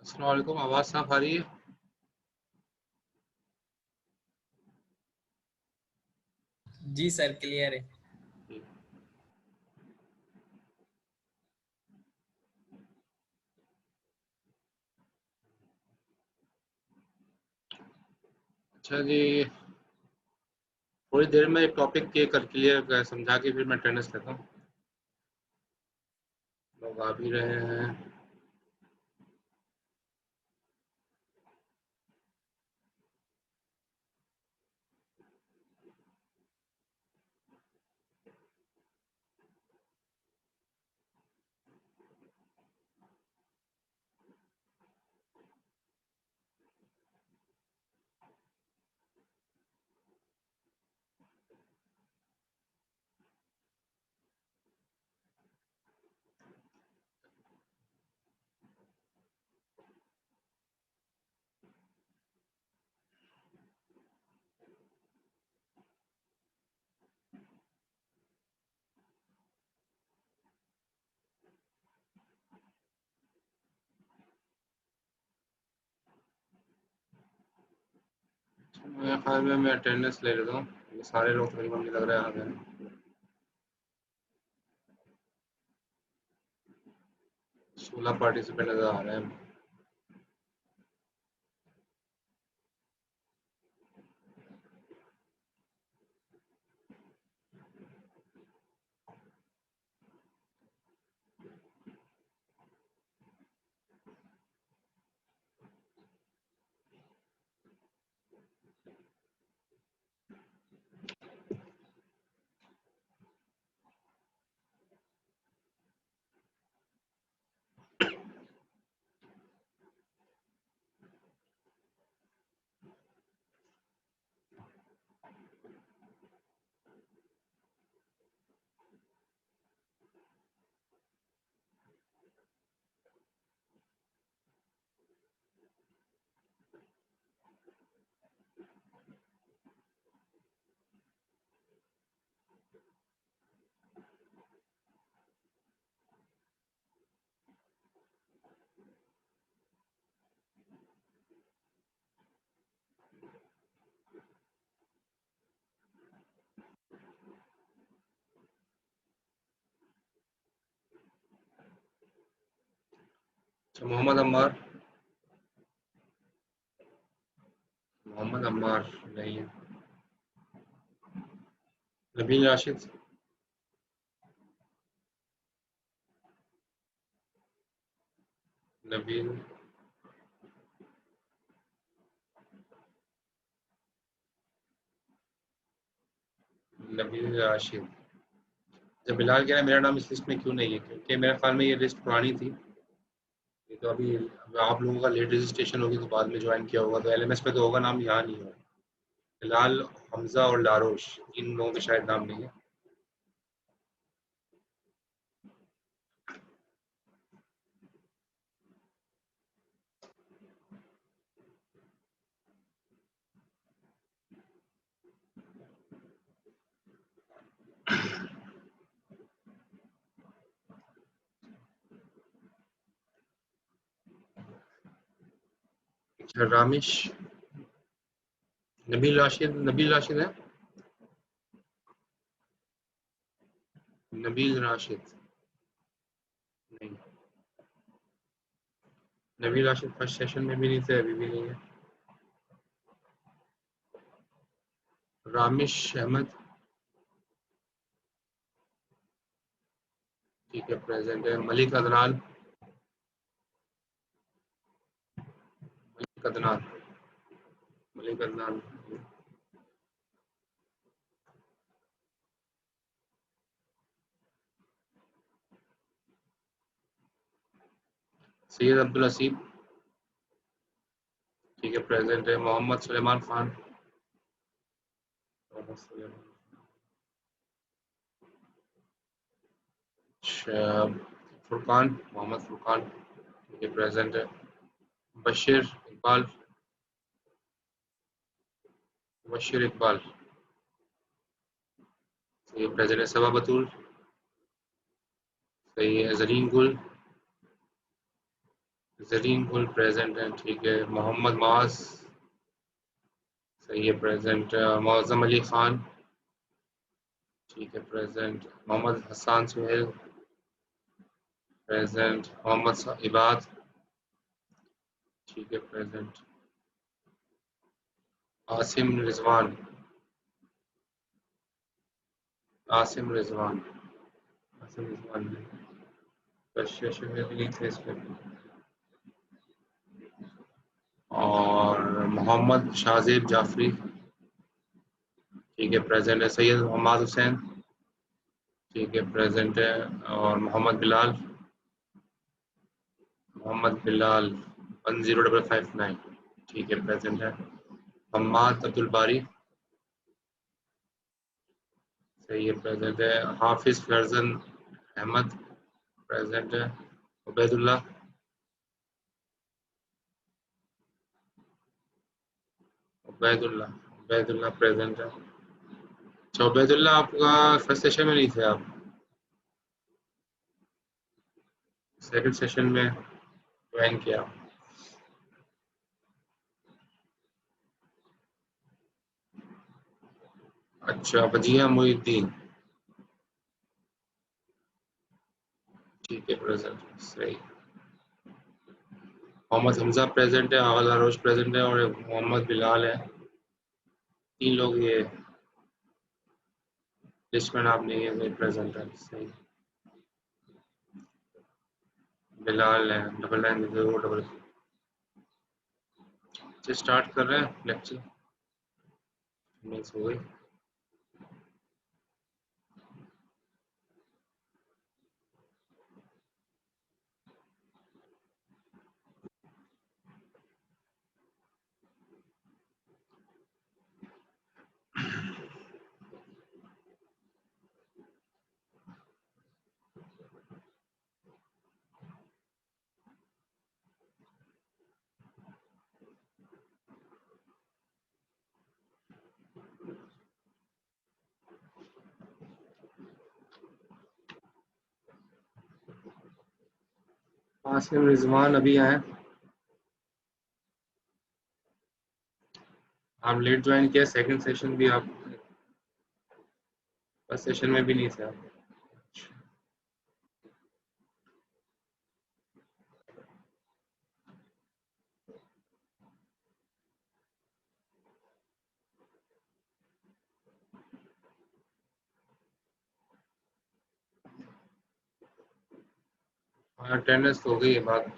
अस्सलाम वालेकुम, आवाज़ साफ़ आ रही है? जी सर, क्लियर है। जी। अच्छा जी, थोड़ी देर में एक टॉपिक कर क्लियर समझा के फिर मैं अटेंडेंस लेता हूँ। लोग आ भी रहे हैं। मेरे ख्याल में मैं अटेंडेंस ले लेता हूँ। ये सारे लोग तकरीबन मुझे लग रहा है आ गए हैं। 16 पार्टिसिपेंट नज़र आ रहे हैं। अच्छा, मोहम्मद अम्मार नहीं है। नबील राशिद। नबील। नबील राशिद। जब बिलाल कह रहा है मेरा नाम इस लिस्ट में क्यों नहीं है, क्योंकि मेरे ख्याल में ये लिस्ट पुरानी थी। ये तो अभी आप लोगों का लेट रजिस्ट्रेशन होगी तो बाद में ज्वाइन किया होगा, तो एलएमएस पे तो होगा, नाम यहाँ नहीं होगा। बिलाल, हमजा और लारोश, इन लोगों के शायद नाम नहीं है। अच्छा, रामिश। नबील राशिद है। नबील राशिद नहीं। नबील राशिद फर्स्ट सेशन में भी नहीं थे, अभी भी नहीं है। रामिश अहमद। ठीक है, प्रेजेंट है। मलिक अदनान। मलिक अदनान। मलिक अदनान। सैयद अब्दुल हसीब। ठीक है, प्रेजेंट है। मोहम्मद सुलेमान खान। मोहम्मद सुलेमान। अच्छा, फुरकान, मोहम्मद फुरकान। ठीक है, प्रेजेंट है। बशीर इकबाल। बशीर इकबाल। सही है, प्रेजेंट है। सबा बतूल। सही है। जरीन गुल। जरीन गुल प्रेजेंट है, ठीक है। मोहम्मद मास, सही है, प्रेजेंट। मौज़म अली खान, ठीक है, प्रेजेंट। मोहम्मद हसन सुहेल, प्रेजेंट। मोहम्मद इबाद, ठीक है, प्रेजेंट। आसिम रिजवान, आसिम रिजवान, आसिम रिजवान कशिश में भी नहीं थे इसमें। और मोहम्मद शाहजेब जाफरी, ठीक है, प्रेजेंट है। सैयद मोहम्मद हुसैन, ठीक है, प्रेजेंट है। और मोहम्मद बिलाल, मोहम्मद बिलाल 10559, ठीक है, प्रेजेंट है। हम्माद अब्दुल बारी, सही है, प्रेजेंट है। हाफिज फरजन अहमद, प्रेजेंट है। उबैदुल्ला, उबैदुल्ला, उबैदुल्ला प्रेजेंट है। अच्छा, उबैदुल्ला आपका फर्स्ट सेशन में नहीं थे आप, सेकंड सेशन में ज्वाइन किया। अच्छा, वजीहा मोइनुद्दीन, ठीक है, प्रेजेंट, सही। मोहम्मद हमजा प्रेजेंट है, आगल आरोज प्रेजेंट है, और मोहम्मद बिलाल है। तीन लोग ये लिस्ट में नाम नहीं है, प्रेजेंट है, सही। बिलाल है, डबल लाइन जरूर, डबल। से स्टार्ट कर रहे हैं लेक्चर, मिस हो गई। आसिम रिजवान अभी आए, आप लेट ज्वाइन किया, सेकंड सेशन भी आप फर्स्ट सेशन में भी नहीं थे आप। अटेंडेंस हो गई है बात।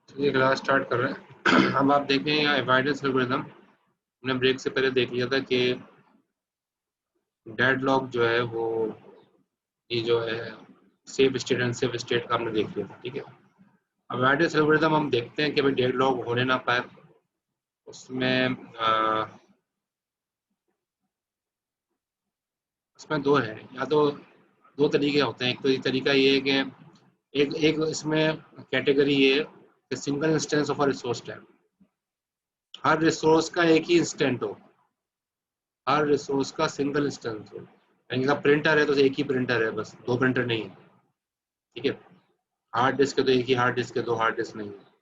चलिए क्लास स्टार्ट कर रहे हैं। अब आप देखें यहाँ अवॉइडेंस एल्गोरिथम, हमने ब्रेक से पहले देख लिया था कि डेडलॉक जो है वो, ये जो है सेफ स्टेट अनसेफ स्टेट का हमने देख लिया था, ठीक है। अवॉइडेंस एल्गोरिथम हम देखते हैं कि भाई डेडलॉक होने ना पाए, उसमें उसमें दो है, या तो दो तरीके होते हैं। एक तो ये तरीका ये है कि एक एक इसमें कैटेगरी ये है कि single instance of a resource type, her resource का एक ही इंस्टेंट हो, हर रिसोर्स का सिंगल इंस्टेंस हो। यानी कि प्रिंटर है तो एक ही प्रिंटर है, बस दो प्रिंटर नहीं है, ठीक है। हार्ड डिस्क है तो एक ही हार्ड डिस्क है, दो हार्ड डिस्क नहीं है।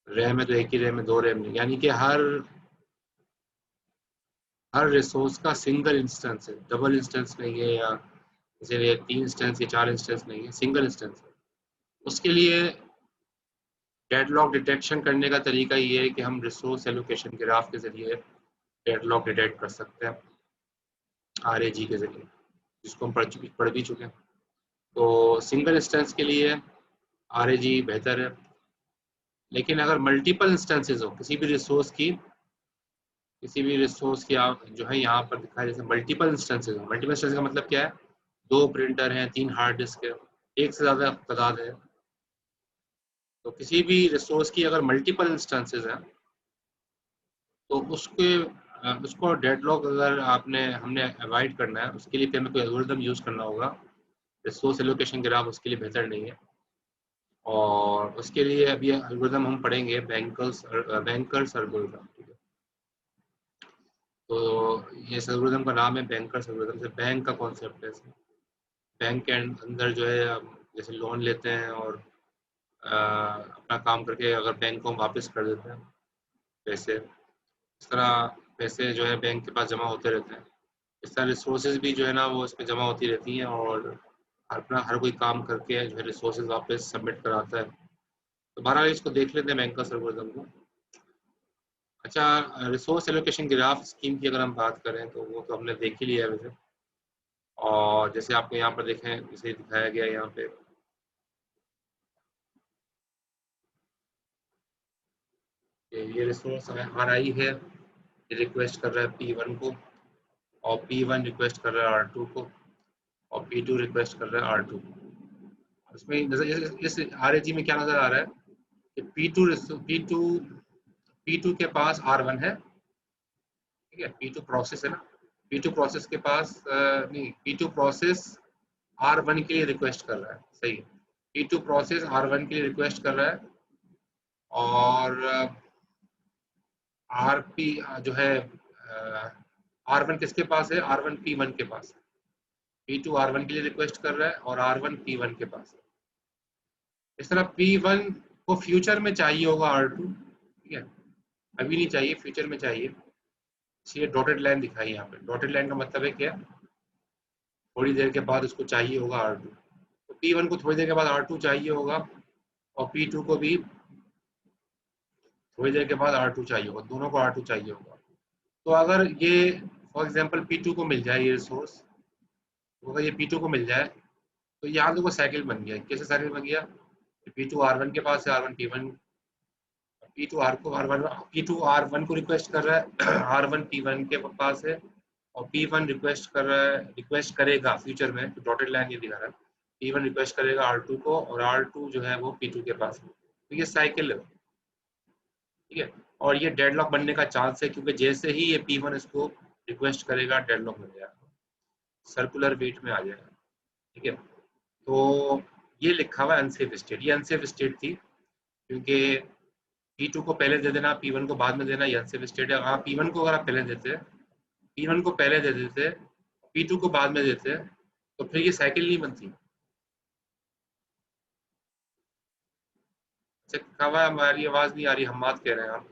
रैम है तो एक ही रैम है, दो रैम नहीं, यानी कि हर रिसोर्स का सिंगल इंस्टेंस है, डबल इंस्टेंस नहीं है, या जैसे तीन इंस्टेंस या चार इंस्टेंस नहीं है, सिंगल इंस्टेंस है। उसके लिए डेडलॉक डिटेक्शन करने का तरीका ये है कि हम रिसोर्स एलोकेशन ग्राफ के जरिए डेडलॉक डिटेक्ट कर सकते हैं, RAG के जरिए, जिसको हम पढ़ भी चुके हैं। तो सिंगल इंस्टेंस के लिए RAG बेहतर है, लेकिन अगर मल्टीपल इंस्टेंसेस हो किसी भी रिसोर्स की, किसी भी रिसोर्स की आप जो है यहाँ पर दिखाया, जैसे मल्टीपल इंस्टेंसेस। मल्टीपल इंस्टेंसेस का मतलब क्या है? 2 प्रिंटर हैं, 3 हार्ड डिस्क है, एक से ज़्यादा तादाद है। तो किसी भी रिसोर्स की अगर मल्टीपल इंस्टेंसेस हैं तो उसको डेडलॉक अगर हमने अवॉइड करना है, उसके लिए फिर हमें कोई एल्गोरिदम यूज़ करना होगा। रिसोर्स एलोकेशन ग्राफ उसके लिए बेहतर नहीं है, और उसके लिए अभी एल्गोरिदम हम पढ़ेंगे बैंकर्स एल्गोरिदम। ठीक है, तो ये एल्गोरिदम का नाम है बैंकर्स एल्गोरिदम। से बैंक का कॉन्सेप्ट है। बैंक के अंदर जो है हम जैसे लोन लेते हैं और अपना काम करके अगर बैंक को हम वापस कर देते हैं पैसे, इस तरह पैसे जो है बैंक के पास जमा होते रहते हैं। इस तरह रिसोर्सेज भी जो है ना वो इसमें जमा होती रहती हैं, और अपना हर कोई काम करके जो है रिसोर्सेज वापस सबमिट कराता है। तो बहरहाल इसको देख लेते हैं बैंकर्स एल्गोरिदम को। अच्छा, रिसोर्स एलोकेशन ग्राफ स्कीम की अगर हम बात करें तो वो तो हमने देख ही लिया है वैसे। और जैसे आपको यहाँ पर देखें, जैसे दिखाया गया है यहाँ पे, ये रिसोर्स आर आई है, ये रिक्वेस्ट कर रहा है P1 को, और P1 रिक्वेस्ट कर रहा है R2 को, और P2 रिक्वेस्ट कर रहा है R2 को। इसमें नजर इस RAG में क्या नजर आ रहा है कि P2 के पास R1 है। ठीक है, P2 प्रोसेस है ना, P2 प्रोसेस के पास नहीं, P2 प्रोसेस R1 के लिए रिक्वेस्ट कर रहा है, सही है। P2 प्रोसेस R1 के लिए रिक्वेस्ट कर रहा है, और RP जो है R1 किसके पास है? R1 P1 के पास है। P2 R1 के लिए रिक्वेस्ट कर रहा है और R1 P1 के पास है। इस तरह P1 को फ्यूचर में चाहिए होगा R2। ठीक है, अभी नहीं चाहिए, फ्यूचर में चाहिए, इसलिए डॉटेड लाइन दिखाई यहाँ पे। डॉटेड लाइन का मतलब है क्या? थोड़ी देर के बाद उसको चाहिए होगा R2। तो P1 को थोड़ी देर के बाद R2 चाहिए होगा, और P2 को भी थोड़ी देर के बाद R2 चाहिए होगा, दोनों को R2 चाहिए होगा। तो अगर ये फॉर एग्जांपल P2 को मिल जाए ये रिसोर्स, अगर ये P2 को मिल जाए तो यहाँ देखो साइकिल बन गया। कैसे साइकिल बन गया? P2 R1 के पास है, R1 P1, P2 R1 P2 R1 को रिक्वेस्ट कर रहा है, R1 P1 के पास है, और P1 रिक्वेस्ट कर रहा है, रिक्वेस्ट करेगा फ्यूचर में, तो डॉटेड लाइन ये दिखा रहा है, P1 रिक्वेस्ट करेगा R2 को, और R2 जो है वो P2 के पास है। तो ये साइकिल है। ठीक है, और ये डेडलॉक बनने का चांस है, क्योंकि जैसे ही ये P1 इसको रिक्वेस्ट करेगा डेडलॉक बन जाएगा, सर्कुलर वेट में आ जाएगा। ठीक है, तो ये लिखा हुआ है अनसेफ स्टेट। ये अनसेफ स्टेट थी, क्योंकि P2 को पहले दे देना, P1 को बाद में देना, ये अनसेफ स्टेट है। हाँ, P1 को अगर आप पहले देते, P1 को पहले दे देते, P2 को बाद में देते, तो फिर ये साइकिल नहीं बनती। कहा हमारी आवाज़ नहीं आ रही, हम बात कह रहे हैं आप,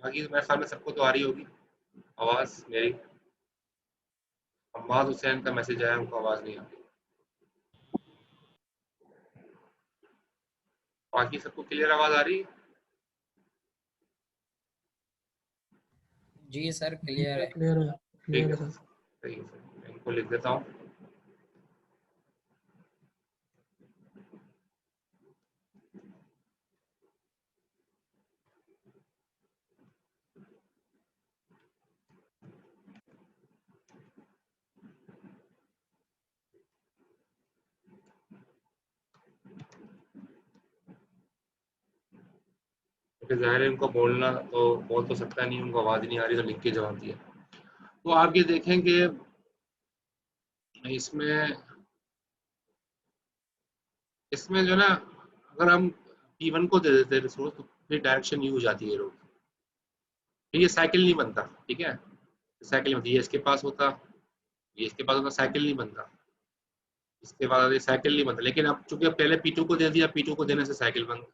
बाकी मेरे ख्याल में सबको तो आ रही होगी आवाज़ मेरी। अम्माद हुसैन का मैसेज आया, उनको आवाज़ नहीं आ रही। बाकी सबको क्लियर आवाज़ आ रही? जी सर, क्लियर है। क्लियर है, ठीक क्लियर है है सर। सही है सर, मैं इनको लिख देता हूँ। क्योंकि ज़ाहिर है इनको बोलना तो बोल तो सकता नहीं, उनको आवाज़ नहीं आ रही, तो लिख के जवाब दिया। तो आप ये देखेंगे इसमें इसमें जो ना, अगर हम P1 को दे देते रिसोर्स, तो फिर डायरेक्शन यू हो जाती है रोड। फिर ये साइकिल नहीं बनता। ठीक है, साइकिल बनती, ये इसके पास होता, ये इसके पास होता, साइकिल नहीं बनता। इसके बाद ये साइकिल नहीं बनता, लेकिन अब चूंकि पहले P2 को दे दिया, P2 को देने से साइकिल बन,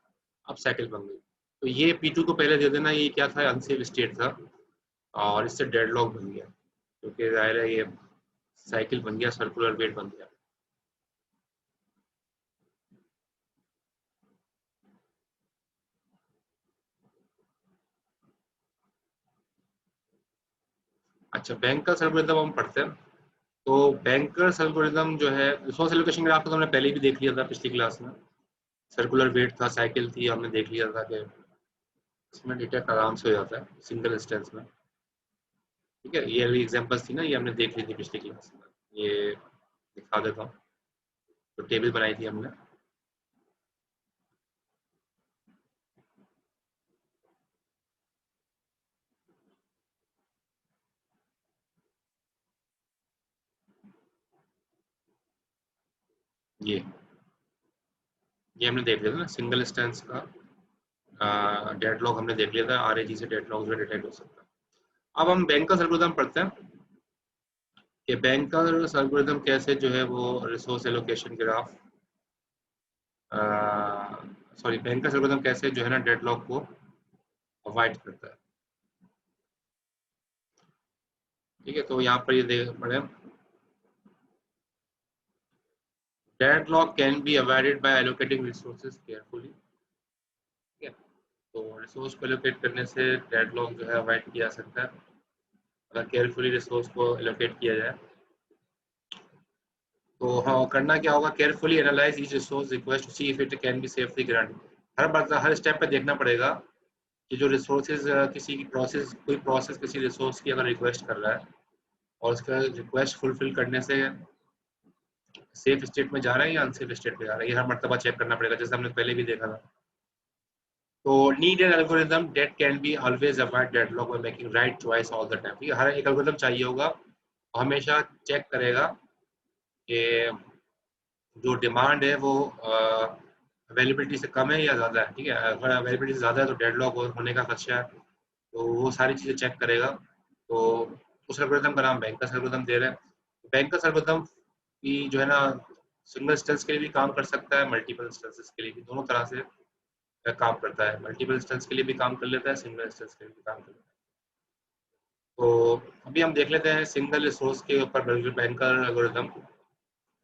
अब साइकिल बन गई। तो ये P2 को पहले दे देना, ये क्या था? अनसेफ स्टेट था, और इससे डेडलॉक बन गया, क्योंकि जाहिर है ये साइकिल बन गया, सर्कुलर वेट बन गया। अच्छा, बैंकर्स एल्गोरिथम हम पढ़ते हैं। तो बैंकर्स एल्गोरिथम जो है, रिसोर्स एलोकेशन ग्राफ तो हमने पहले भी देख लिया था पिछली क्लास में। सर्कुलर वेट था, साइकिल थी, हमने देख लिया था कि इसमें डिटेक्ट आराम से हो जाता है सिंगल इंस्टेंस में। ठीक है, ये अभी एग्जांपल्स थी ना, ये हमने देख ली थी पिछली क्लास में। ये दिखा देता हूँ, तो टेबल बनाई थी हमने। ये हमने देख लिया था ना, सिंगल इंस्टेंस का डेडलॉक हमने देख लिया था, आरएजी से डेडलॉक जो डिटेक्ट हो सकता है। अब हम बैंकर्स एल्गोरिथम पढ़ते हैं कि बैंकर्स एल्गोरिथम कैसे जो है वो resource allocation graph, sorry bankers algorithm कैसे जो है ना डेडलॉक को अवॉइड करता है। ठीक है, तो यहाँ पर ये देख पढ़े, deadlock can be avoided by allocating resources carefully. ठीक है, तो रिसोर्स को एलोकेट करने से डेडलॉक जो है अवॉइड किया जा सकता है अगर केयरफुली रिसोर्स को एलोकेट किया जाए। तो हाँ, करना क्या होगा, carefully analyze each resource request to see if it can be safely granted. हर बार हर स्टेप पे देखना पड़ेगा कि जो रिसोर्सेज किसी की प्रोसेस, कोई प्रोसेस किसी रिसोर्स की अगर रिक्वेस्ट कर रहा है और उसका रिक्वेस्ट फुलफिल करने से सेफ स्टेट में जा रहा है या अनसेफ स्टेट में जा रहा है, ये हर मरतबा चेक करना पड़ेगा, जैसे हमने पहले भी देखा था। तो need an algorithm that can be always avoid deadlock by making right choice all the time. ठीक है, हर एक एल्गोरिथम चाहिए होगा, हमेशा चेक करेगा कि जो डिमांड है वो अवेलेबिलिटी से कम है या ज़्यादा है। ठीक है, अगर अवेलेबिलिटी ज़्यादा है तो डेडलॉक होने का खदशा है, तो वो सारी चीज़ें चेक करेगा। तो उस एल्गोरिथम का नाम बैंकर्स एल्गोरिथम दे रहे हैं। बैंकर्स एल्गोरिथम की जो है ना सिंगल इंस्टेंस के लिए भी काम कर सकता है, मल्टीपल इंस्टेंसेस के लिए भी, दोनों तरह से काम करता है। मल्टीपल इंस्टेंस के लिए भी काम कर लेता है, सिंगल इंस्टेंस के लिए भी काम कर लेता है। तो अभी हम देख लेते हैं सिंगल रिसोर्स के ऊपर बैंकर एल्गोरिथम।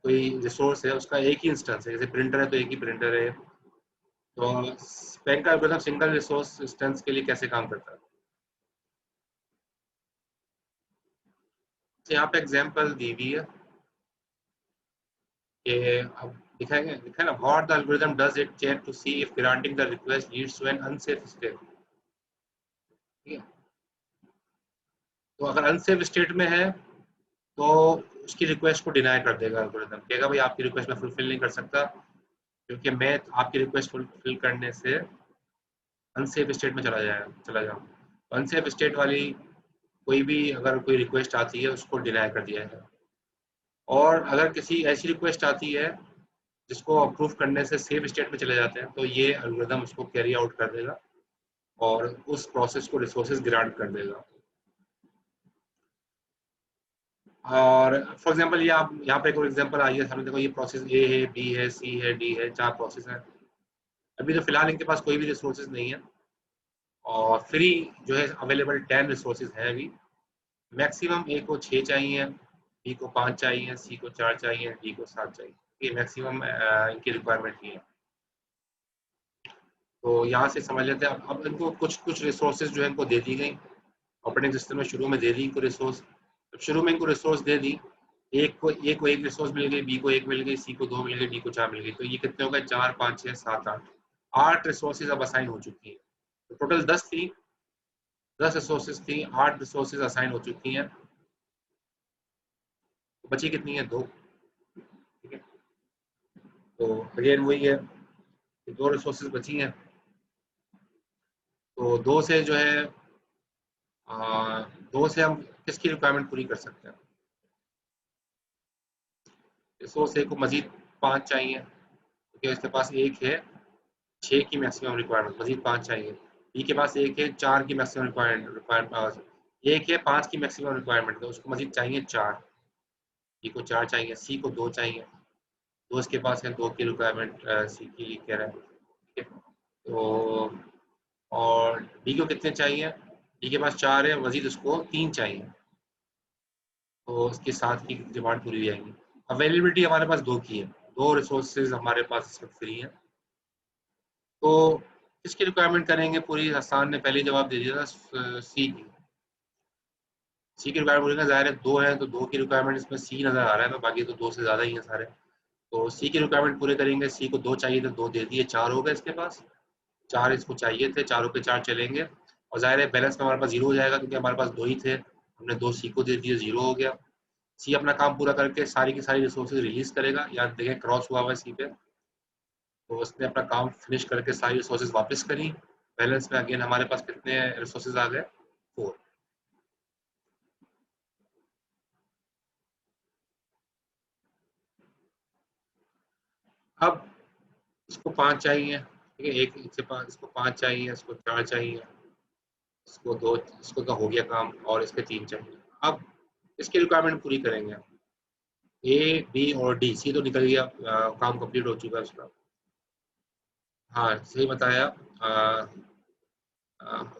कोई रिसोर्स है, उसका एक ही इंस्टेंस है, जैसे प्रिंटर है तो एक ही प्रिंटर है, तो बैंक का एल्गोरिथम सिंगल रिसोर्स इंस्टेंस के लिए कैसे काम करता है। तो यहाँ पे एग्जांपल दी हुई है कि अब दिखाएंगे, लिखा है ना, what the algorithm does it check to see if granting the request leads to an unsafe state. ठीक है, तो अगर अनसेफ स्टेट में है तो उसकी रिक्वेस्ट को डिनाई कर देगा एल्गोरिथम, कहेगा भाई आपकी रिक्वेस्ट मैं फुलफिल नहीं कर सकता क्योंकि मैं आपकी रिक्वेस्ट फुलफिल करने से अनसेफ स्टेट में चला जाऊँ। अनसेफ स्टेट वाली कोई भी अगर कोई रिक्वेस्ट आती है उसको डिनाई कर दिया जाएगा। और अगर किसी ऐसी रिक्वेस्ट आती है जिसको अप्रूव करने से सेफ स्टेट में चले जाते हैं, तो ये एल्गोरिथम उसको कैरी आउट कर देगा और उस प्रोसेस को रिसोर्सेज ग्रांट कर देगा। और फॉर एग्जांपल ये आप यहाँ पे एक और एग्जांपल आई है सामने, देखो ये प्रोसेस ए है, बी है, सी है, डी है, 4 प्रोसेस है। अभी तो फिलहाल इनके पास कोई भी रिसोर्सेज नहीं है और फ्री जो है अवेलेबल 10 रिसोर्सेज है अभी। मैक्सिमम ए को 6 चाहिए, बी को 5 चाहिए, सी को 4 चाहिए, डी को 7 चाहिए। ये मैक्सिमम इनकी रिक्वायरमेंट ही है। तो यहाँ से समझ लेते हैं। अब इनको कुछ कुछ रिसोर्सेज जो है इनको दे दी गई ऑपरेटिंग सिस्टम में, शुरू में दे दी इनको रिसोर्स। शुरू में इनको रिसोर्स दे दी, एक रिसोर्स मिल गई, बी को 1 मिल गई, सी को 2 मिल गई, डी को 4 मिल गई। तो ये कितने हो गए, 4, 5, 6, 7, 8, 8 रिसोर्सेज अब असाइन हो चुकी है। तो टोटल 10 थी, 10 रिसोर्सेज थी, 8 रिसोर्सेज असाइन हो चुकी हैं। तो बची कितनी है, 2। ठीक है, तो अगेन वही है, 2 रिसोर्सेज बची हैं। तो 2 से जो है 2 से हम किसकी रिक्वायरमेंट पूरी कर सकते हैं। रिसोर्स ए को मजीद 5 चाहिए क्योंकि इसके पास 1 है, 6 की मैक्सिमम रिक्वायरमेंट, मजीद 5 चाहिए। बी के पास 1 है, 4 की मैक्सिमम रिक्वायरमेंट, 1 है, 5 की मैक्सिमम रिक्वायरमेंट, तो उसको मजीद चाहिए 4। बी को 4 चाहिए, सी को 2 चाहिए, 2 इसके पास है, 2 की रिक्वायरमेंट सी की कह रहा है। ठीक है, तो और डी को कितने चाहिए, डी के पास 4 है, मजीद उसको 3 चाहिए, तो उसके साथ की डिमांड पूरी हो जाएगी। अवेलेबिलिटी हमारे पास 2 की है, 2 रिसोर्सेज हमारे पास इस वक्त फ्री है। तो किसकी रिक्वायरमेंट करेंगे पूरी, आसान ने पहले जवाब दे दिया था, सी की। सी की रिक्वायरमेंट बोलेंगे, ज़ाहिर है 2 है तो 2 की रिक्वायरमेंट इसमें सी नज़र आ रहा है, तो बाकी तो 2 से ज़्यादा ही हैं सारे। तो सी की रिक्वायरमेंट पूरे करेंगे, सी को 2 चाहिए थे, 2 दे दिए, 4 हो गए इसके पास। 4 इसको चाहिए थे, 4 के 4 चलेंगे और ज़ाहिर है बैलेंस में हमारे पास 0 हो जाएगा क्योंकि हमारे पास 2 ही थे। हमने 2 सी को दे दिए, 0 हो गया। सी अपना काम पूरा करके सारी की सारी रिसोर्सेज रिलीज करेगा। यहाँ देखें क्रॉस हुआ हुआ है सी पे, तो उसने अपना काम फिनिश करके सारी रिसोर्सेज वापस करी। बैलेंस में अगेन हमारे पास कितने रिसोर्सेज आ गए? 4। अब इसको 5 चाहिए, ठीक है, एक से 5, इसको 5 चाहिए, इसको 4 चाहिए, इसको 2, इसको तो हो गया काम, और इसके 3 चाहिए। अब इसकी रिक्वायरमेंट पूरी करेंगे। ए, बी और डी, सी तो निकल गया, काम कंप्लीट हो चुका है उसका। हाँ सही बताया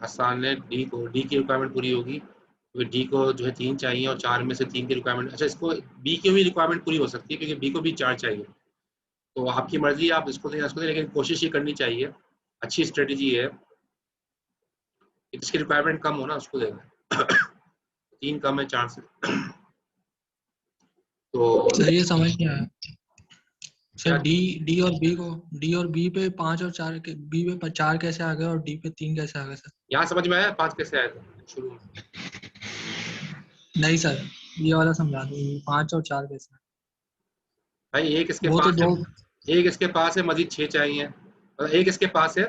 हसन ने। डी की रिक्वायरमेंट पूरी होगी, क्योंकि डी को जो है 3 चाहिए और 4 में से 3 की रिक्वायरमेंट। अच्छा, इसको बी की भी रिक्वायरमेंट पूरी हो सकती है, क्योंकि बी को भी 4 चाहिए। तो आपकी मर्जी, आप इसको दें इसको दें, लेकिन कोशिश ये करनी चाहिए, अच्छी स्ट्रेटेजी है कि जिसकी रिक्वायरमेंट कम हो ना उसको देना। 3 कम है 4 से। तो सर ये समझ नहीं आया सर, क्या डी और बी पे 5 और 4 के, बी पे 4 कैसे आ गए और डी पे 3 कैसे आ गए सर? यहाँ समझ में आया 5 कैसे आया था शुरू में? नहीं सर, ये वाला समझा दो, 5 और 4 कैसे? भाई एक इसके वो तो पास है, दो, एक इसके पास है, मजीद 6 चाहिए, मतलब एक इसके पास है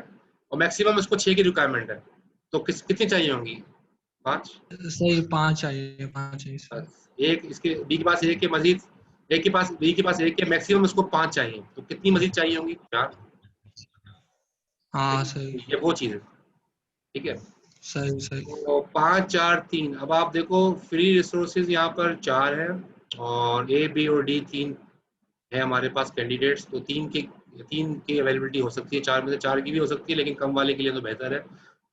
और मैक्सिमम उसको 6 की रिक्वायरमेंट है। तो कितनी चाहिए होंगी? 5। सही 5 चाहिए, 5 चाहिए सर। एक इसके बी के पास एक है, मजीद एक के पास, बी के पास एक है, मैक्सिमम उसको 5 चाहिए, तो कितनी मजीद चाहिए होंगी? 4। हाँ सही ये वो चीज है, ठीक है। सही सही। तो 5, 4, 3। अब आप देखो फ्री रिसोर्सेज यहाँ पर 4 है, और ए, बी और डी 3 है हमारे पास कैंडिडेट्स। तो 3 की अवेलेबिलिटी हो सकती है, 4 में से 4 की भी हो सकती है, लेकिन कम वाले के लिए तो बेहतर है।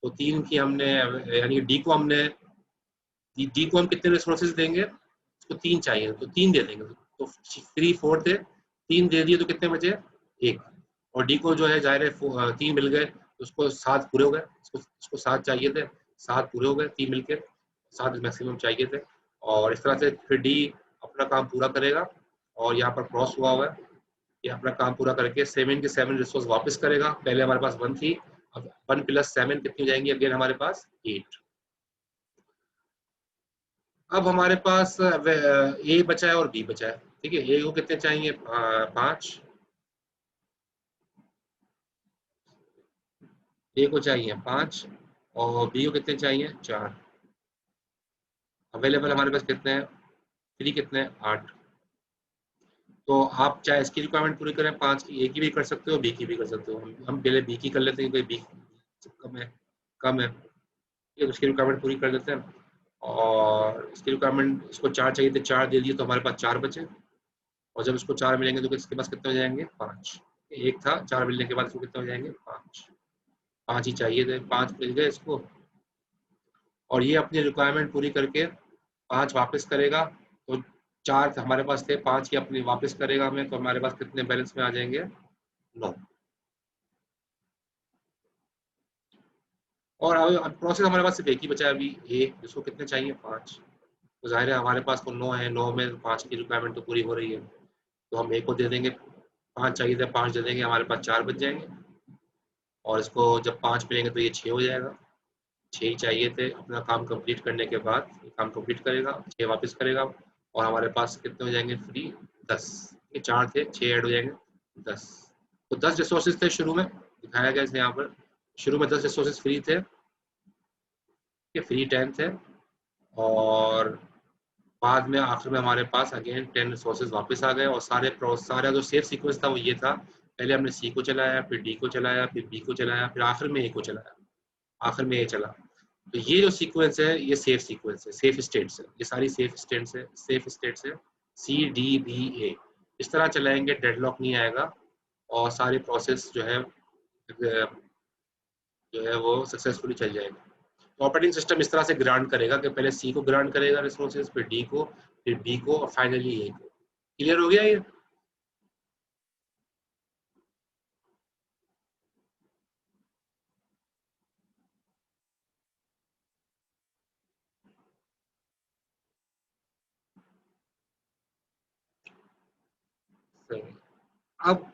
तो 3 की हमने, यानी डी को हम कितने रिसोर्सेज देंगे? उसको 3 चाहिए तो 3 दे देंगे। तो 3, 4 थे, 3 दे दिए तो कितने बचे? 1। और डी को जो है जाहिर है 3 मिल गए, तो उसको 7 पूरे हो गए। उसको 7 चाहिए थे, 7 पूरे हो गए 3 मिलके, 7 मैक्सिमम चाहिए थे। और इस तरह से फिर डी अपना काम पूरा करेगा, और यहाँ पर क्रॉस हुआ हुआ है, ये अपना काम पूरा करके 7 के 7 रिसोर्स वापस करेगा। पहले हमारे पास 1 थी, अब 1 + 7 कितनी हो जाएंगी? अगेन हमारे पास 8। अब हमारे पास ए बचा है और बी बचा है, ठीक है। ए को कितने चाहिए? 5। ए को चाहिए 5 और बी को कितने चाहिए? 4। अवेलेबल हमारे पास कितने हैं? फ्री कितने हैं? 8। तो आप चाहे इसकी रिक्वायरमेंट पूरी करें 5 की, ए की भी कर सकते हो, बी की भी कर सकते हो। हम पहले बी की कर लेते हैं, क्योंकि बी कम है, ये उसकी रिक्वायरमेंट पूरी कर लेते हैं। और इसकी रिक्वायरमेंट, इसको 4 चाहिए थे, 4 दे दिए, तो हमारे पास 4 बचे। और जब इसको 4 मिलेंगे तो इसके पास कितने हो जाएंगे? 5। एक था, 4 मिलने के बाद इसको कितने हो जाएंगे? 5। 5 ही चाहिए थे, 5 मिल गए इसको। और ये अपनी रिक्वायरमेंट पूरी करके 5 वापस करेगा। तो 4 हमारे पास थे, 5 की अपनी वापस करेगा हमें, तो हमारे पास कितने बैलेंस में आ जाएंगे? 9। और अब प्रोसेस हमारे पास सिर्फ एक ही बचा है अभी, ए, जिसको कितने चाहिए? 5। तो जाहिर है हमारे पास तो 9 है, 9 में 5 की रिक्वायरमेंट तो पूरी हो रही है, तो हम ए को दे देंगे। 5 चाहिए थे, 5 दे देंगे, हमारे पास 4 बच जाएंगे। और इसको जब 5 मिलेंगे तो ये 6 हो जाएगा। 6 ही चाहिए थे, अपना काम कंप्लीट करने के बाद ये काम कंप्लीट करेगा, 6 वापस करेगा, और हमारे पास कितने हो जाएंगे फ्री? 10। ये 4 थे, 6 ऐड हो जाएंगे 10। तो 10 रिसोर्सेज थे शुरू में, दिखाया गया है यहाँ पर। शुरू में 10 रिसोर्सेज फ्री थे, ये फ्री 10 थे, और बाद में आखिर में हमारे पास अगेन 10 रिसोर्सेज वापस आ गए। और सारा जो सेफ सीक्वेंस था वो ये था, पहले हमने सी को चलाया, फिर डी को चलाया, फिर बी को चलाया, फिर आखिर में ए को चलाया, आखिर में ए चला। तो ये जो सीक्वेंस है ये सेफ सीक्वेंस है, सेफ स्टेट्स है, ये सारी सेफ स्टेट्स है, सी, डी, बी, ए। इस तरह चलाएंगे, डेडलॉक नहीं आएगा, और सारी प्रोसेस जो है वो सक्सेसफुली चल जाएगी। तो ऑपरेटिंग सिस्टम इस तरह से ग्रांट करेगा कि पहले सी को ग्रांट करेगा रिसोर्सेज, फिर डी को, फिर बी को, और फाइनली ए को। क्लियर हो गया ये? सही। अब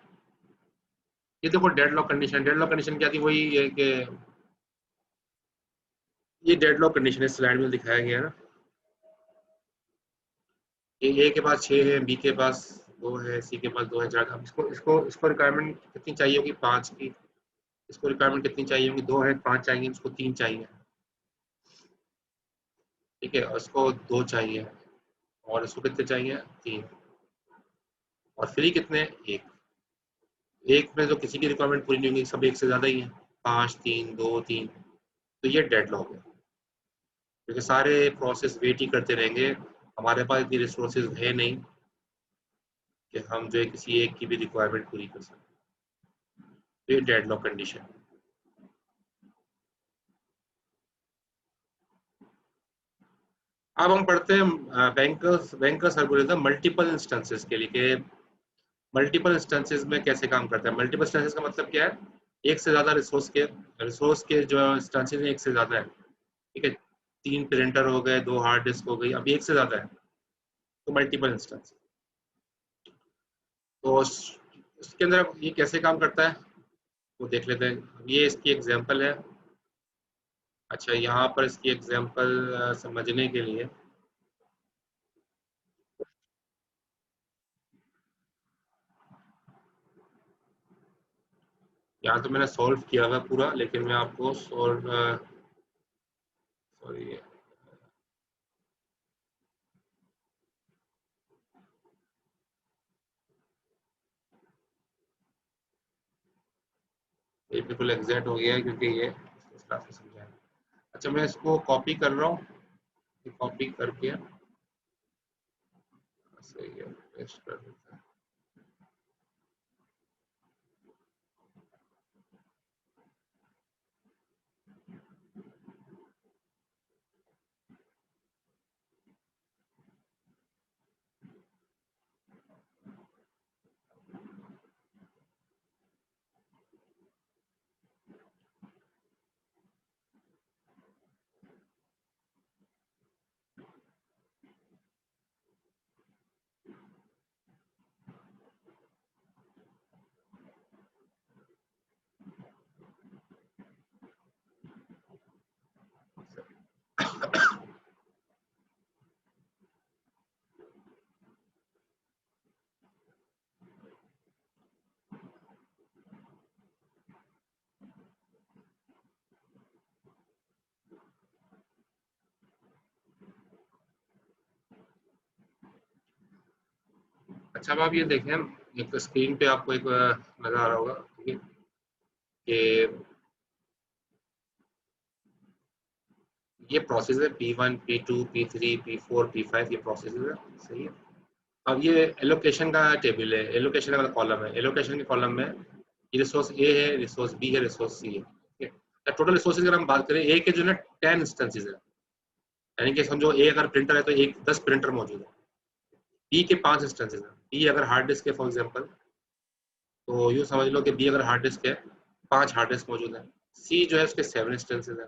ये देखो डेडलॉक कंडीशन क्या थी? वही है कि ये डेडलॉक कंडीशन है, स्लाइड में दिखाया गया है ना। ए के पास 6 है, बी के पास 2 है, सी के पास 2 है, ज़्यादा। इसको इसको इसको रिक्वायरमेंट कितनी चाहिए होगी? 5 की। इसको रिक्वायरमेंट कितनी चाहिए होगी? 2 है, 5 चाहिए, इसको 3 चाहिए, ठीक है, और इसको 2 चाहिए, और इसको कितने चाहिए? 3। और फ्री कितने? 1। एक में जो किसी की रिक्वायरमेंट पूरी नहीं होगी, सब एक से ज़्यादा ही है, 5, 3, 2, 3, तो ये डेडलॉक है, क्योंकि सारे प्रोसेस वेट ही करते रहेंगे। हमारे पास इतनी रिसोर्सेज है नहीं कि हम जो है किसी एक की भी रिक्वायरमेंट पूरी कर सकें, तो ये डेडलॉक कंडीशन। अब हम पढ़ते हैं बैंकर्स एल्गोरिथम मल्टीपल इंस्टेंसेस के लिए, कि मल्टीपल इंस्टेंसेस में कैसे काम करता है। मल्टीपल इंस्टेंसेस का मतलब क्या है? एक से ज़्यादा रिसोर्स के जो इंस्टेंसेस हैं, एक से ज़्यादा है, ठीक है। 3 प्रिंटर हो गए, 2 हार्ड डिस्क हो गई, अब एक से ज़्यादा है, तो मल्टीपल इंस्टेंस। तो इसके अंदर ये कैसे काम करता है वो देख लेते हैं। ये इसकी एग्जांपल है। अच्छा, यहाँ पर इसकी एग्जांपल समझने के लिए यहाँ तो मैंने सॉल्व किया हुआ पूरा, लेकिन मैं आपको सॉरी, ये बिल्कुल एग्जैक्ट हो गया है, क्योंकि ये इस क्लास में समझाया। अच्छा, मैं इसको कॉपी कर रहा हूँ, कॉपी करके सही है, पेस्ट कर देता है। अच्छा, अब आप ये देखें, एक स्क्रीन पे आपको एक नजर आ रहा होगा, ठीक है, कि ये प्रोसेस है P1, P2, P3, P4, P5, ये प्रोसेस है, सही है। अब ये एलोकेशन का टेबल है, एलोकेशन का कॉलम है। एलोकेशन के कॉलम में ये रिसोर्स ए है, रिसोर्स बी है, रिसोर्स सी है, ठीक है। टोटल रिसोर्सेज अगर हम बात करें, ए के जो है 10 इंस्टेंसेज है, यानी कि समझो ए अगर प्रिंटर है तो 10 प्रिंटर मौजूद है। बी के 5 इंस्टेंसेज है। बी अगर हार्ड डिस्क है फॉर एग्जाम्पल, तो यूँ समझ लो कि बी अगर हार्ड डिस्क है, 5 हार्ड डिस्क मौजूद है। सी जो है उसके 7 इंस्टेंसेज है।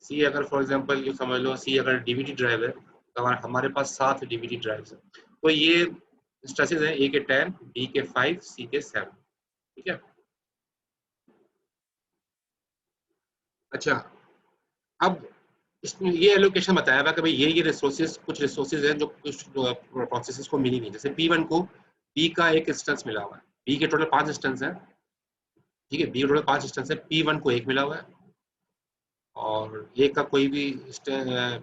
सी अगर फॉर एग्जाम्पल यूँ समझ लो, सी अगर डीवीडी ड्राइव है, तो हमारे पास 7 डीवीडी ड्राइव है। तो ये इंस्टेंसेज है, ए के 10, बी के 5, सी के 7, ठीक है। अच्छा, अब इसमें ये एलोकेशन बताया हुआ कि भाई ये रिसोर्सेज, कुछ रिसोर्सेज हैं जो कुछ प्रोसेसेस को मिली नहीं। जैसे P1 को बी का एक इंस्टेंस मिला हुआ है, बी के टोटल 5 इंस्टेंस है, ठीक है, बी के टोटल 5 इंस्टेंस है, P1 को एक मिला हुआ है, और ए का कोई भी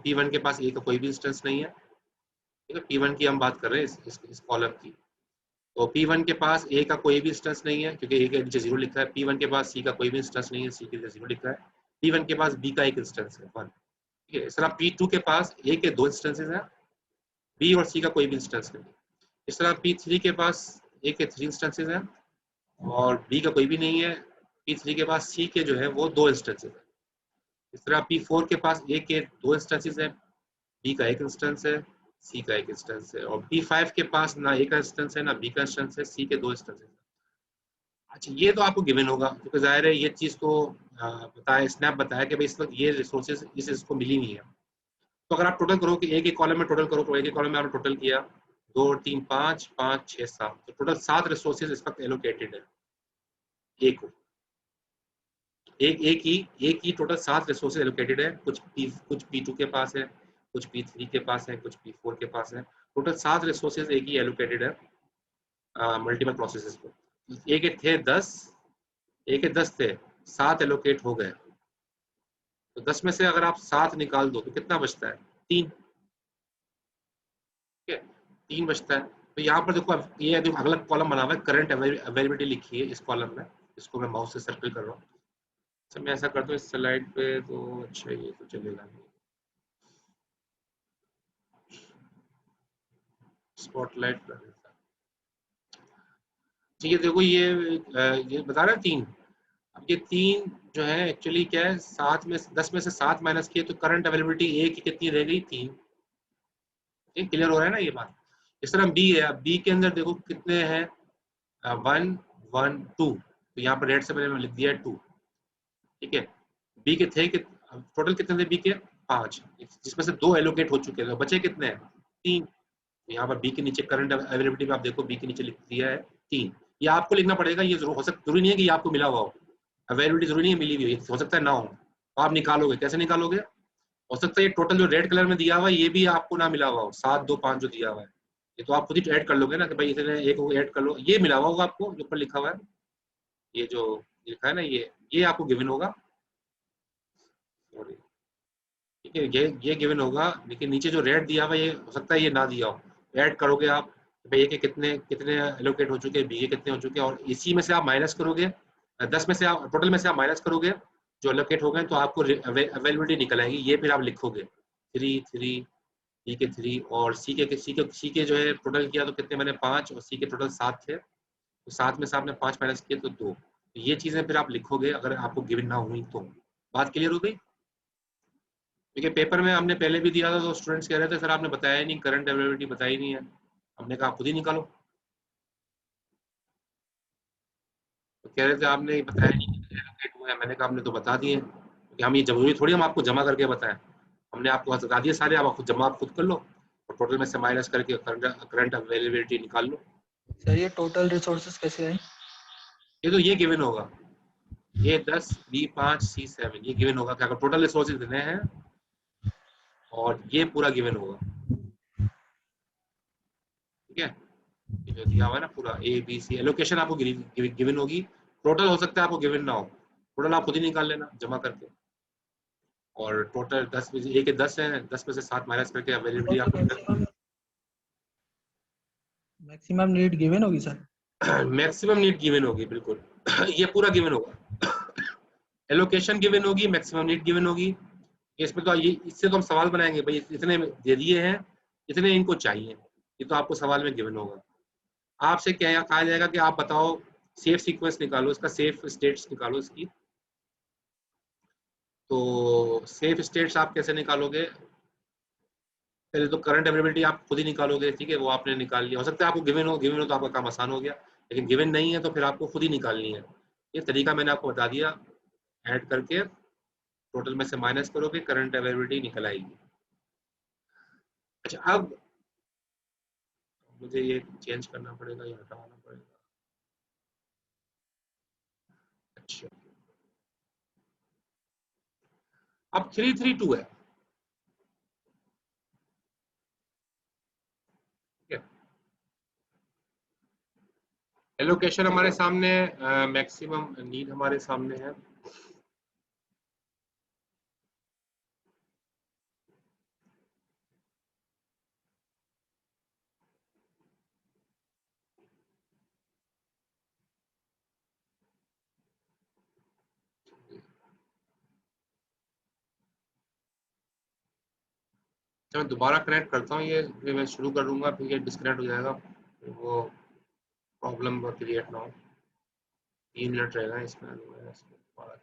P1 के पास ए का कोई भी इंस्टेंस नहीं है, ठीक है। P1 की हम बात कर रहे हैं, इस कॉलम की। तो P1 के पास ए का कोई भी इंस्टेंस नहीं है, क्योंकि ए के नीचे 0 लिखा है। P1 के पास सी का कोई भी इंस्टेंस नहीं है, सी के नीचे 0 लिखा है। P1 के पास बी का एक इंस्टेंस है, 1, ठीक है। इस तरह P2 के पास ए के 2 इंस्टेंसेस हैं, बी और सी का कोई भी इंस्टेंस नहीं। इस तरह P3 के पास ए के 3 इंस्टेंसेस हैं, और बी का कोई भी नहीं है। P3 के पास सी के जो है वो 2 इंस्टेंसेस हैं। इस तरह P4 के पास ए के 2 इंस्टेंसेस हैं, बी का एक इंस्टेंस है, सी का एक इंस्टेंस है। और P5 के पास ना ए का इंस्टेंस है, ना बी का इंस्टेंस है, सी के 2 इंस्टेंसेस हैं। अच्छा, ये तो आपको गिवन होगा, क्योंकि जाहिर है ये चीज़ तो बताया, स्नैप बताया कि भाई इस वक्त ये रिसोर्सेज इसको मिली नहीं है। तो अगर आप टोटल करो कि एक एक कॉलम में टोटल करो, तो एक एक कॉलम में आपने टोटल किया 2, 3, 5, 5, 6, 7, तो टोटल 7 रिसोर्सेज इस वक्त एलोकेटेड है ए को। एक ही टोटल 7 रिसोर्सेज एलोकेटेड है। कुछ P2 के पास है, कुछ P3 के पास है, कुछ P4 के पास है, टोटल 7 रिसोर्सेज एक ही एलोकेटेड है मल्टीपल प्रोसेसेस को। एक एक थे 10, एक एक 10 थे, 7 एलोकेट हो गए। तो 10 में से अगर आप 7 निकाल दो तो कितना बचता है? 3। ठीक है, 3 बचता है। तो यहाँ पर देखो ये जो अगला कॉलम बना हुआ है करंट अवेलेबिलिटी लिखी है इस कॉलम में, इसको मैं माउस से सर्कल कर रहा हूँ। अच्छा मैं ऐसा करता हूँ इस स्लाइड पे, तो अच्छा ये तो चलेगा नहीं। स्पॉटलाइट कर देता। ठीक है, देखो ये बता रहा है 3। अब ये 3 जो है एक्चुअली क्या है, 10 में से 7 माइनस किए तो करंट अवेलेबिलिटी ए की कितनी रह गई? 3। ठीक, क्लियर हो रहा है ना ये बात? इस तरह बी है, अब बी के अंदर देखो कितने हैं, 1 1 2, तो यहाँ पर रेड से मैंने लिख दिया है 2। ठीक है, बी के थे टोटल कितने थे बी के? 5, जिसमें से 2 एलोकेट हो चुके थे, बचे कितने हैं? 3। यहाँ पर बी के नीचे करंट अवेलेबिलिटी में आप देखो बी के नीचे लिख दिया है 3। ये आपको लिखना पड़ेगा, ये हो सकता जरूरी नहीं है कि ये आपको मिला हुआ हो, अवेलेबिलिटी जरूरी नहीं है मिली हुई हो सकता है ना हो, तो आप निकालोगे, कैसे निकालोगे? हो सकता है ये टोटल जो रेड कलर में दिया हुआ है ये भी आपको ना मिला हुआ हो, 7 2 5 जो दिया हुआ है, ये तो आप खुद ही ऐड कर लोगे ना कि भाई इतने एक ऐड कर लो, ये मिला हुआ होगा आपको जो ऊपर लिखा हुआ है, ये जो लिखा है ना ये आपको गिवन होगा। ठीक है, ये गिवन होगा, लेकिन नीचे जो रेड दिया हुआ ये हो सकता है ये ना दिया हो, ऐड करोगे आप भाई ए के कितने कितने एलोकेट हो चुके हैं, बी के कितने हो चुके हैं, और इसी में से आप माइनस करोगे, 10 में से आप टोटल में से आप माइनस करोगे जो एलोकेट हो गए, तो आपको अवेलेबिलिटी निकल आएगी, ये फिर आप लिखोगे 3 3, बी के 3, और सी के जो है टोटल किया तो कितने मैंने 5, और सी के टोटल 7 थे, तो 7 में से आपने 5 माइनस किए तो 2, ये चीजें फिर आप लिखोगे अगर आपको गिवन ना हुई तो। बात क्लियर हो गई? देखिए पेपर में हमने पहले भी दिया था तो स्टूडेंट्स कह रहे थे सर आपने बताया नहीं, करंट अवेलेबिलिटी बताई नहीं है, हमने कहा खुद ही निकालो, तो कह रहे थे आपने बताया नहीं एलोकेट हुआ है, मैंने कहा हमने तो बता दिए, क्योंकि हम ये जरूरी थोड़ी हम आपको जमा करके बताएं, हमने आपको बता दिए सारे, आप खुद जमा आप खुद कर लो और टोटल में से माइनस करके करंट अवेलेबिलिटी निकाल लो। सर ये टोटल रिसोर्सेज कैसे आए? ये तो ये गिवन होगा, ये 10 बी 5 सी 7 ये गिवन होगा कि अगर टोटल रिसोर्सेज देने हैं और ये पूरा गिवन होगा। ठीक है, ये जो दिया हुआ है ना पूरा ए बी सी एलोकेशन आपको गिवन होगी, टोटल हो सकता है आपको गिवन ना हो, टोटल आप खुद ही निकाल लेना जमा करके, और टोटल 10 में ए के 10 हैं, 10 में से 7 माइनस करके अवेलेबिलिटी आपको मैक्सिमम नीड गिवन होगी सर? मैक्सिमम नीड गिवन होगी, बिल्कुल ये पूरा गिवन होगा, एलोकेशन गिवन होगी, मैक्सिमम नीड गिवन होगी, इसमें तो ये इससे तो हम सवाल बनाएंगे भाई इतने दे दिए हैं, इतने इनको चाहिए, ये तो आपको सवाल में गिवन होगा। आपसे क्या कहा जाएगा कि आप बताओ सेफ सीक्वेंस निकालो, इसका सेफ स्टेट्स निकालो इसकी, तो सेफ स्टेट्स आप कैसे निकालोगे? पहले तो करंट अवेलेबिलिटी आप खुद ही निकालोगे, ठीक है, वो आपने निकाल लिया, हो सकता है आपको गिवन हो तो आपका काम आसान हो गया, लेकिन गिवन नहीं है तो फिर आपको खुद ही निकालनी है, ये तरीका मैंने आपको बता दिया, ऐड करके टोटल में से माइनस करोगे करंट अवेलेबिलिटी निकल आएगी। अच्छा अब मुझे ये चेंज करना पड़ेगा, ये हटाना पड़ेगा। अच्छा अब 332 है, एलोकेशन हमारे सामने, मैक्सिमम नीड हमारे सामने है, मैं दोबारा कनेक्ट करता हूँ, ये फिर मैं शुरू कर दूंगा, फिर ये डिस्कनेक्ट हो जाएगा, वो प्रॉब्लम क्रिएट ना हो। 3 मिनट रहेगा इसमें, दोबारा